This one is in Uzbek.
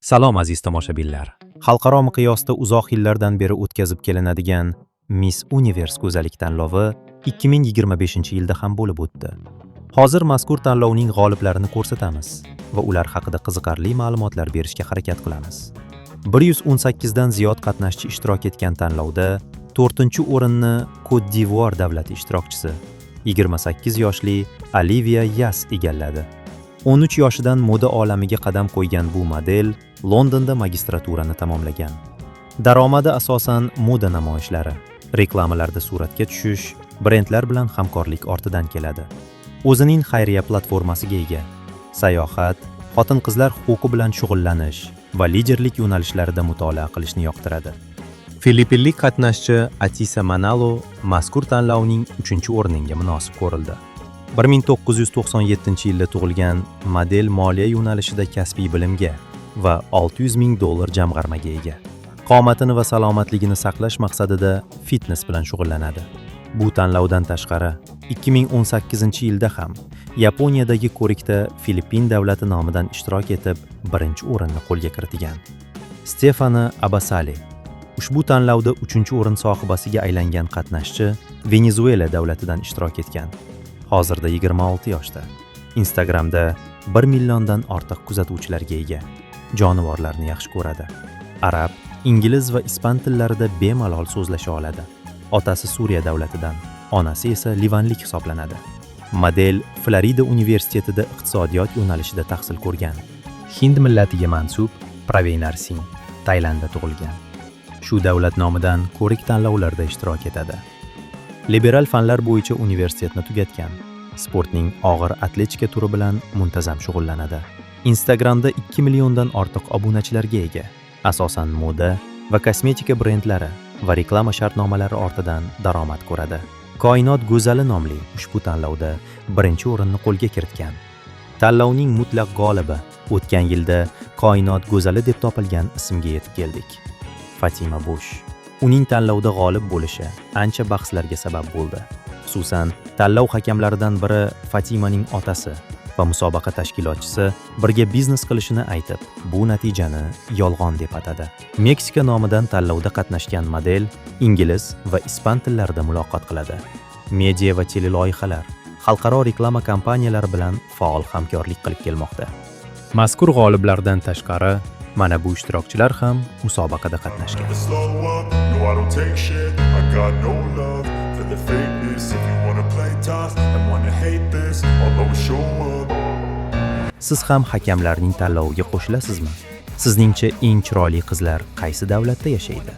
Salom aziz tomoshabinlar. Xalqaro miqyosda uzoq yillardan beri o'tkazib kelinadigan Miss Universe go'zallik tanlovi 2025-yilda ham bo'lib o'tdi. Hozir mazkur tanlovning g'oliblarini ko'rsatamiz va ular haqida qiziqarli ma'lumotlar berishga harakat qilamiz. 118 dan ziyod qatnashchi ishtirok etgan tanlovda 4-o'rinni Côte d'Ivoire davlati ishtirokchisi 28 yoshli Olivia Yas egalladi. 13 yoshidan moda olamiga qadam qo'ygan bu model Londonda magistraturani tamomlagan. Daromadi asosan moda namoyishlari, reklamalarda suratga tushish, brendlar bilan hamkorlik ortidan keladi. O'zining xayriya platformasiga ega. Sayohat, xotin-qizlar huquqi bilan shug'ullanish va liderlik yo'nalishlarida mutolaa qilishni yoqtiradi. Filippinlik qatnashchi Atisa Manalo mazkur tanlovning 3-o'rniga munosib ko'rildi. 1997-yilda tug'ilgan model moliya yo'nalishida kasbiy bilimga va $600,000 jamg'armaga ega. Qomatini va salomatligini saqlash maqsadida fitness bilan shug'ullanadi. Bu tanlovdan tashqari 2018-yilda ham Yaponiyadagi ko'rikda Filippin davlati nomidan ishtirok etib, 1-o'rinni qo'lga kiritgan. Stefano Abasali ushbu tanlovda 3-o'rin sohibasiga aylangan qatnashchi Venezuela davlatidan ishtirok etgan. Hozirda 26 yoshda. Instagramda 1 milliondan ortiq kuzatuvchilarga ega. Jonivorlarni yaxshi ko'radi. Arab, ingliz va ispan tillarida bemalol so'zlasha oladi. Otasi Suriya davlatidan, onasi esa livanlik hisoblanadi. Model Florida universitetida iqtisodiyot yo'nalishida tahsil ko'rgan. Hind millatiga mansub Pravener Singh, Tailandda tug'ilgan. Shu davlat nomidan ko'rik tanlovlarda ishtirok etadi. Liberal fanlar bo'yicha universitetni tugatgan. Sportning og'ir atletika turi bilan muntazam shug'ullanadi. Instagramda 2 milliondan ortiq obunachilarga ega. Asosan moda va kosmetika brendlari va reklama shartnomalari ortidan daromad ko'radi. Koinot go'zali nomli ushbu tanlovda 1-o'rinni qo'lga kiritgan. Tanlovning mutlaq g'olibi o'tgan yilda Koinot go'zali deb topilgan ismga yetib keldik. Fatima Bush. Uning tanlovda g'olib bo'lishi ancha bahslarga sabab bo'ldi. Xususan, tanlov hakamlaridan biri Fatimaning otasi va musobaqa tashkilotchisi birga biznes qilishini aytib, bu natijani yolg'on deb atadi. Meksika nomidan tanlovda qatnashgan model ingliz va ispan tillarida muloqot qiladi. Media va teleloyihalar, xalqaro reklama kompaniyalari bilan faol hamkorlik qilib kelmoqda. Mazkur g'oliblardan tashqari, mana bu ishtirokchilar ham musobaqada qatnashgan. Siz ham hakamlarning tanloviga qo'shilasizmi? Sizningcha eng chiroyli qizlar qaysi davlatda yashaydi?